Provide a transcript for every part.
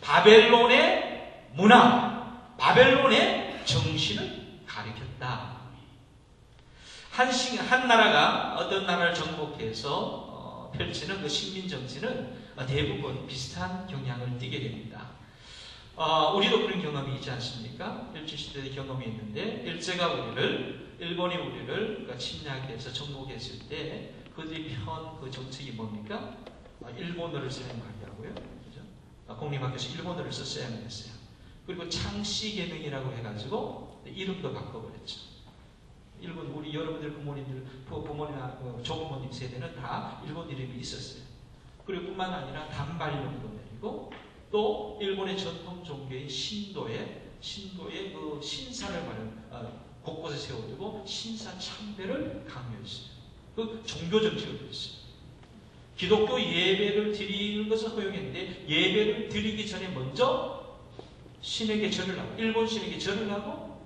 바벨론의 문화, 바벨론의 정신을 가리켰다. 한 나라가 어떤 나라를 정복해서 펼치는 그 식민 정치는 대부분 비슷한 경향을 띠게 됩니다. 우리도 그런 경험이 있지 않습니까? 일제시대의 경험이 있는데 일본이 우리를 침략해서 정복했을 때 그들이 편 그 정책이 뭡니까? 일본어를 사용하려고요. 그죠? 공립학교에서 일본어를 썼어야만 했어요. 그리고 창씨개명이라고 해가지고 이름도 바꿔버렸죠. 일본 우리 여러분들 부모님이나 조부모님 세대는 다 일본 이름이 있었어요. 그리고 뿐만 아니라 단발 이름도 내리고 또 일본의 전통 종교인 신도의 그 신사를 곳곳에 세워두고 신사 참배를 강요했어요. 그 종교 정책을 했어요. 기독교 예배를 드리는 것은 허용했는데 예배를 드리기 전에 먼저 신에게 절을 하고 일본 신에게 절을 하고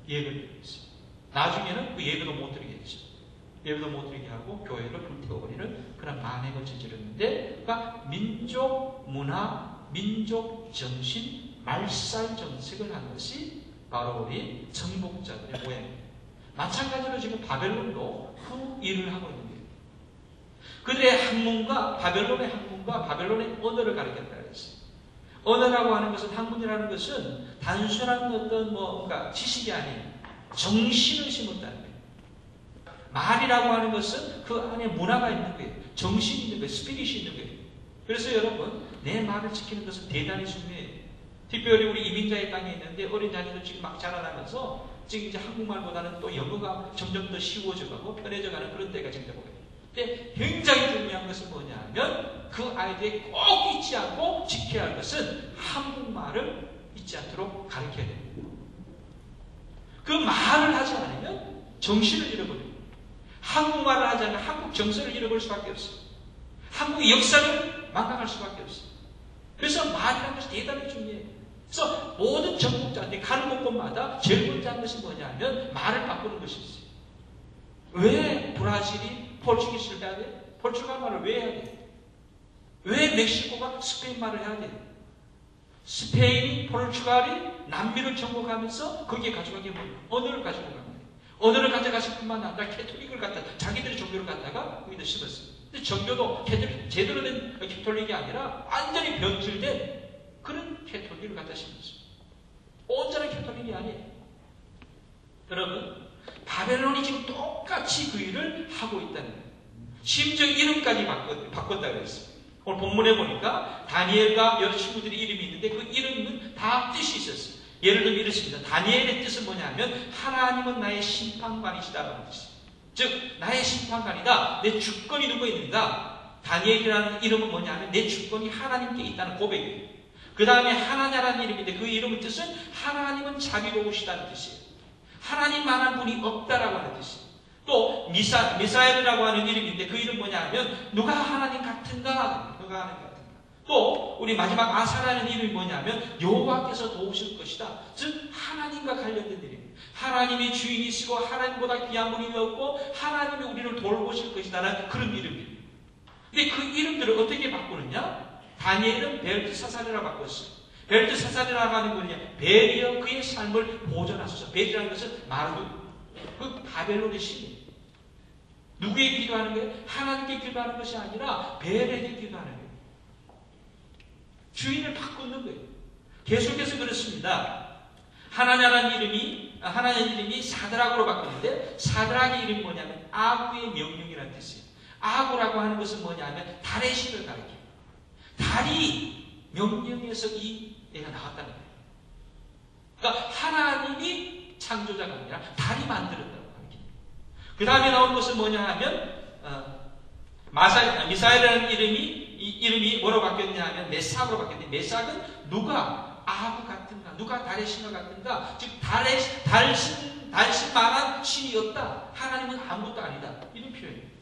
예배를 드렸어요. 나중에는 그 예배도 못 드리게 했죠. 예배도 못 드리게 하고 교회를 불태워버리는 그런 만행을 저질렀는데 그러니까 민족 문화, 민족 정신, 말살 정책을 한 것이 바로 우리 정복자들의 모양입니다. 마찬가지로 지금 바벨론도 그 일을 하고 있는 거예요. 그들의 학문과 바벨론의 언어를 가리켰다 그랬어요. 언어라고 하는 것은 학문이라는 것은 단순한 어떤 뭔가 지식이 아닌 정신을 심었다는 거예요. 말이라고 하는 것은 그 안에 문화가 있는 거예요. 정신이 있는 거예요. 스피릿이 있는 거예요. 그래서 여러분 내 말을 지키는 것은 대단히 중요해요. 특별히 우리 이민자의 땅에 있는데 어린 자녀들 지금 막 자라나면서 지금 이제 한국말보다는 또 영어가 점점 더 쉬워져가고 편해져가는 그런 때가 지금 되고 있어요. 근데 굉장히 중요한 것은 뭐냐면 그 아이들이 꼭 잊지 않고 지켜야 할 것은 한국말을 잊지 않도록 가르쳐야 됩니다. 그 말을 하지 않으면 정신을 잃어버려요. 한국말을 하지 않으면 한국 정서를 잃어버릴 수밖에 없어요. 한국의 역사를 망각할 수밖에 없어요. 그래서 말이라는 것이 대단히 중요해요. 그래서 모든 정복자한테 가는 곳마다 제일 먼저 한 것이 뭐냐면 말을 바꾸는 것이 있어요. 왜 브라질이 포르투기스를 해야 돼? 포르투갈 말을 왜 해야 돼? 왜 멕시코가 스페인 말을 해야 돼? 스페인이 포르투갈이 남미를 정복하면서 거기에 가져가게 뭐 언어를 가지고 간 거예요. 언어를 가져갔을 뿐만 아니라 캐톨릭을 갖다 자기들의 종교를 갖다가 거기다 심었어요. 근데 종교도 제대로 된 캐톨릭이 아니라 완전히 변질된 그런 캐톨릭을 갖다 심었어요. 온전한 캐톨릭이 아니에요. 여러분 바벨론이 지금 똑같이 그 일을 하고 있다는 거예요. 심지어 이름까지 바꿨다고 했어요. 오늘 본문에 보니까 다니엘과 여러 친구들이 이름이 있는데 그 이름은 다 뜻이 있었어요. 예를 들면 이렇습니다. 다니엘의 뜻은 뭐냐면 하나님은 나의 심판관이시다라는 뜻이에요. 즉 나의 심판관이다. 내 주권이 누구에 있는가? 다니엘이라는 이름은 뭐냐면 내 주권이 하나님께 있다는 고백이에요. 그 다음에 하나냐라는 이름인데 그 이름의 뜻은 하나님은 자비로우시다는 뜻이에요. 하나님만한 분이 없다라고 하는 뜻이에요. 또 미사엘이라고 하는 이름인데 그 이름 뭐냐면 누가 하나님 같은가? 누가 하나님 같은가? 또 우리 마지막 아사라는 이름이 뭐냐면 여호와께서 도우실 것이다. 즉 하나님과 관련된 이름이에요. 하나님이 주인이시고 하나님보다 귀한 분이 없고 하나님이 우리를 돌보실 것이다라는 그런 이름이에요. 근데 그 이름들을 어떻게 바꾸느냐? 다니엘은 벨트사살이라고 바꿨어요. 벨트사살이라고 하는 거냐? 벨이여 그의 삶을 보존하소서. 벨이라는 것은 마르둑. 그 바벨론의 신이에요. 누구에게 기도하는 거예요? 하나님께 기도하는 것이 아니라 벨에게 기도하는 거예요. 주인을 바꾸는 거예요. 계속해서 그렇습니다. 하나냐라는 이름이 사드락으로 바꿨는데 사드락의 이름이 뭐냐면 아구의 명령이라는 뜻이에요. 아구라고 하는 것은 뭐냐면 달의 신을 가리켜요. 달이 명령에서 이 애가 나왔다는 거예요. 그러니까 하나님이 창조자가 아니라 달이 만들었다고 가르쳐요. 그 다음에 나온 것은 뭐냐 하면 미사엘이라는 이름이 뭐로 바뀌었냐 하면 메삭으로 바뀌었는데 메삭은 누가 아구 같은가? 누가 달의 신과 같은가? 즉 달신만한 신이 없다. 하나님은 아무것도 아니다. 이런 표현이에요.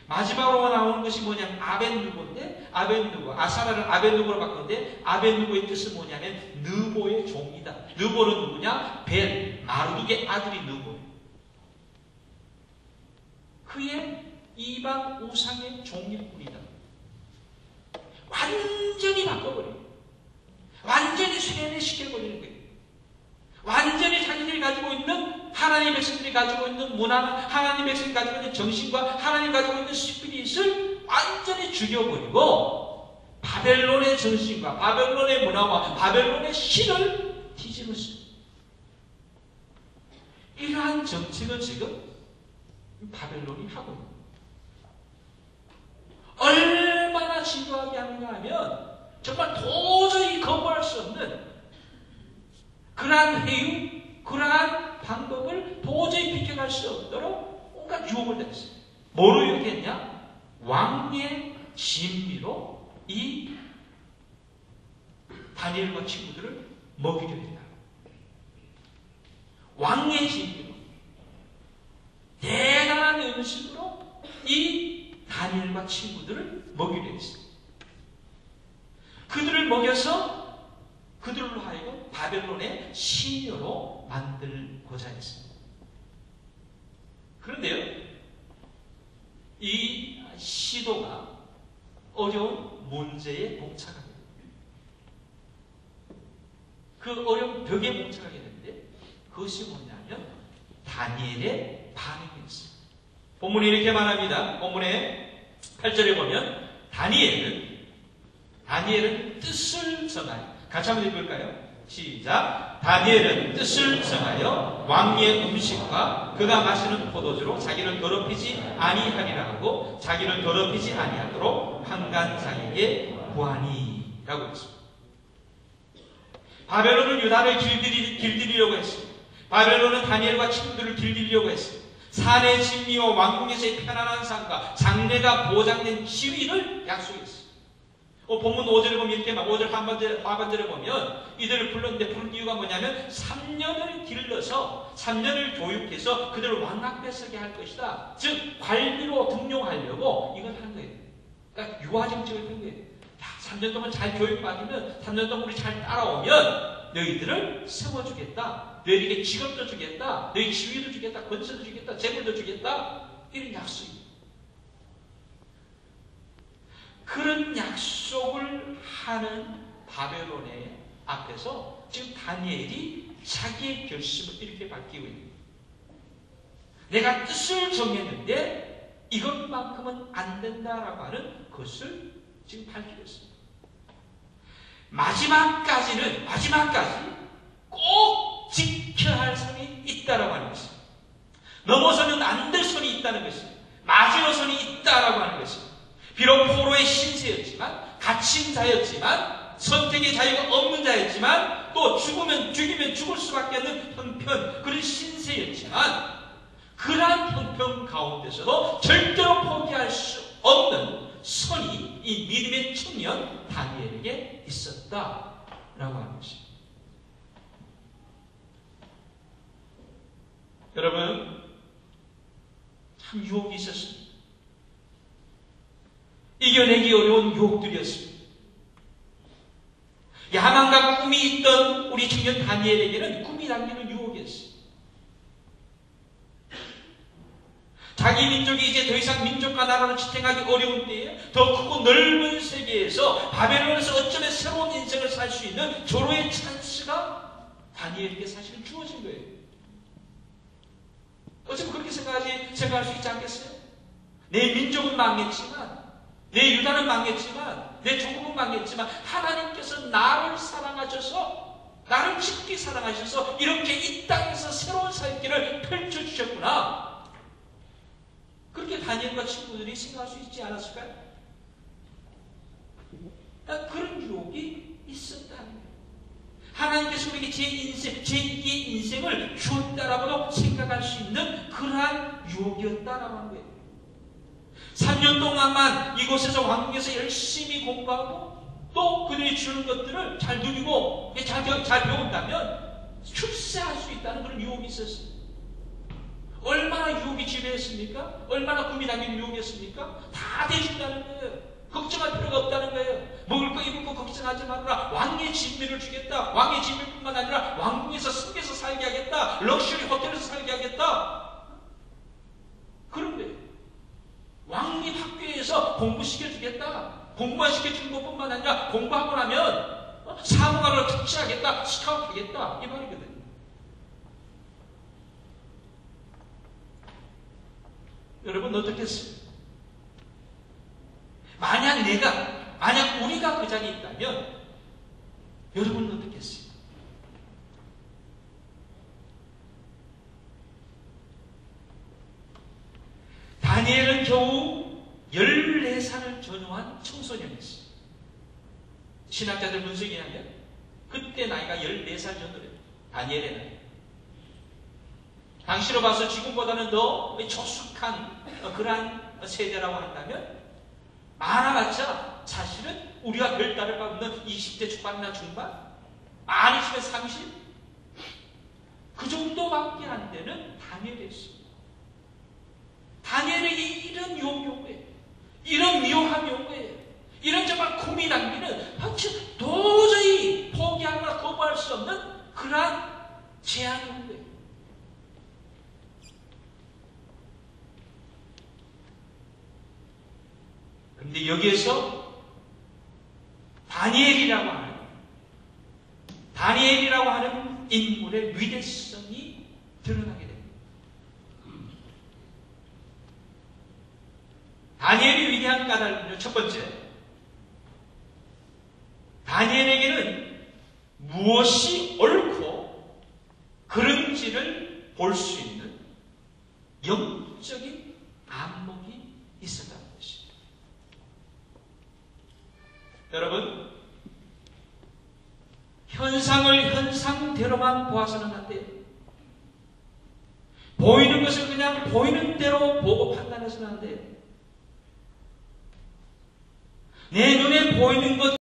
마지막으로 나오는 것이 뭐냐면 아벤누고인데 아사라를 아벤누고로 바꿨는데 아벤누고의 뜻은 뭐냐면 느보의 종이다. 느보는 누구냐? 벨, 마르둑의 아들이 느보예요. 그의 이방 우상의 종일 뿐이다. 완전히 바꿔버려요. 하나님 백성들이 가지고 있는 문화, 하나님 백성이 가지고 있는 정신과 하나님 가지고 있는 스피릿을 완전히 죽여버리고 바벨론의 정신과 바벨론의 문화와 바벨론의 신을 뒤집었어요. 이러한 정책을 지금 바벨론이 하고 있는 얼마나 지도하게 하는가 하면 정말 도저히 거부할 수 없는 그러한 회유, 그러한 방법을 도저히 비켜갈 수 없도록 온갖 유혹을 당했어요. 뭐로 유혹했냐? 왕의 진미로 이 다니엘과 친구들을 먹이려 했다. 왕의 진미로 대단한 음식으로 이 다니엘과 친구들을 먹이려 했어요. 그들을 먹여서 그들로 하여금 바벨론의 시녀로 만들고자 했습니다. 그런데요, 이 시도가 어려운 문제에 봉착하게 됩니다. 그 어려운 벽에 봉착하게 되는데 그것이 뭐냐면 다니엘의 반응이었습니다. 본문이 이렇게 말합니다. 본문의 8절에 보면 다니엘은 뜻을 정하여, 같이 한번 읽을까요? 시작. 다니엘은 뜻을 정하여 왕의 음식과 그가 마시는 포도주로 자기를 더럽히지 아니하리라 하고 자기를 더럽히지 아니하도록 판관장에게 구하니 라고 했습니다. 바벨론은 유다를 길들이려고 했습니다. 바벨론은 다니엘과 친구들을 길들이려고 했습니다. 산의 진미와 왕궁에서의 편안한 삶과 장래가 보장된 지위를 약속했습니다. 본문 5절에 보면 이렇게 5절 하반절에 보면 이들을 불렀는데 부른 이유가 뭐냐면 3년을 길러서 3년을 교육해서 그들을 왕 앞에 서게 할 것이다. 즉 관리로 등용하려고 이걸 한 거예요. 그러니까 유아 정책을 한 거예요. 3년 동안 잘 교육받으면 3년 동안 우리 잘 따라오면 너희들을 세워주겠다. 너희에게 직업도 주겠다. 너희 지위도 주겠다. 권세도 주겠다. 재물도 주겠다. 이런 약속이에요. 그런 약속을 하는 바벨론의 앞에서 지금 다니엘이 자기의 결심을 이렇게 밝히고 있는 거예요. 내가 뜻을 정했는데 이것만큼은 안 된다라고 하는 것을 지금 밝히고 있습니다. 마지막까지 꼭 지켜야 할 선이 있다라고 하는 것입니다. 넘어서는 안 될 선이 있다는 것입니다. 마지노선이 있다라고 하는 것입니다. 비록 포로의 신세였지만, 갇힌 자였지만, 선택의 자유가 없는 자였지만, 또 죽으면 죽을 수밖에 없는 형편, 그런 신세였지만, 그러한 형편 가운데서도 절대로 포기할 수 없는 선이 이 믿음의 청년 다니엘에게 있었다라고 하는 것입니다. 여러분, 참 유혹이 있었습니다. 이겨내기 어려운 유혹들이었습니다. 야망과 꿈이 있던 우리 청년 다니엘에게는 꿈이 담기는 유혹이었습니다. 자기 민족이 이제 더 이상 민족과 나라를 지탱하기 어려운 때에 더 크고 넓은 세계에서 바벨론에서 어쩌면 새로운 인생을 살 수 있는 조로의 찬스가 다니엘에게 사실은 주어진 거예요. 어쩌면 그렇게 생각할 수 있지 않겠어요? 내 민족은 망했지만, 내 유다는 망했지만, 내 조국은 망했지만 하나님께서 나를 사랑하셔서, 나를 깊이 사랑하셔서 이렇게 이 땅에서 새로운 살길을 펼쳐주셨구나. 그렇게 다니엘과 친구들이 생각할 수 있지 않았을까요? 그런 유혹이 있었다는 거예요. 하나님께서 우리에게 제2의 인생을 주었다라고도 생각할 수 있는 그러한 유혹이었다라고 하는 거예요. 3년 동안만 이곳에서 왕궁에서 열심히 공부하고 또 그들이 주는 것들을 잘 누리고 잘 배운다면 출세할 수 있다는 그런 유혹이 있었어요. 얼마나 유혹이 지배했습니까? 얼마나 꿈이 담긴 유혹이었습니까? 다 대준다는 거예요. 걱정할 필요가 없다는 거예요. 먹을 거 입을 거 걱정하지 말아라. 왕의 진미를 주겠다. 왕의 진미뿐만 아니라 왕궁에서 승에서 살게 하겠다. 럭셔리 호텔에서 살게 하겠다. 그런데 왕이 학교에서 공부시켜주겠다. 공부만 시켜주는 것뿐만 아니라 공부하고 나면 사무관으로 특채하겠다. 스카우트 하겠다. 이 말이거든요. 여러분 어떻겠어요? 만약 우리가 그 자리에 있다면 여러분은 어떻겠어요? 다니엘은 겨우 14살을 전후한 청소년이었어요. 신학자들 분석에 하면 그때 나이가 14살 정도래요. 다니엘의 나이. 당시로 봐서 지금보다는 더 조숙한 그러한 세대라고 한다면 많아봤자 사실은 우리가 별다를 바 없는 20대 초반이나 중반? 많으시면 30? 그 정도밖에 안 되는 다니엘이었습니다. 다니엘에게 이런 요구예요. 이런 묘한 요구예요. 이런 정말 kum이 당기는 도저히 포기하거나 거부할 수 없는 그러한 제한 요구예요. 그런데 여기에서 다니엘이라고 하는 인물의 위대성이 드러나게 됩니다. 다니엘이 위대한 까닭은요, 첫 번째, 다니엘에게는 무엇이 옳고 그른지를 볼 수 있는 영적인 안목이 있었다는 것입니다. 여러분, 현상을 현상대로만 보아서는 안 돼요. 보이는 것을 그냥 보이는 대로 보고 판단해서는 안 돼요. 내 눈에 보이는 것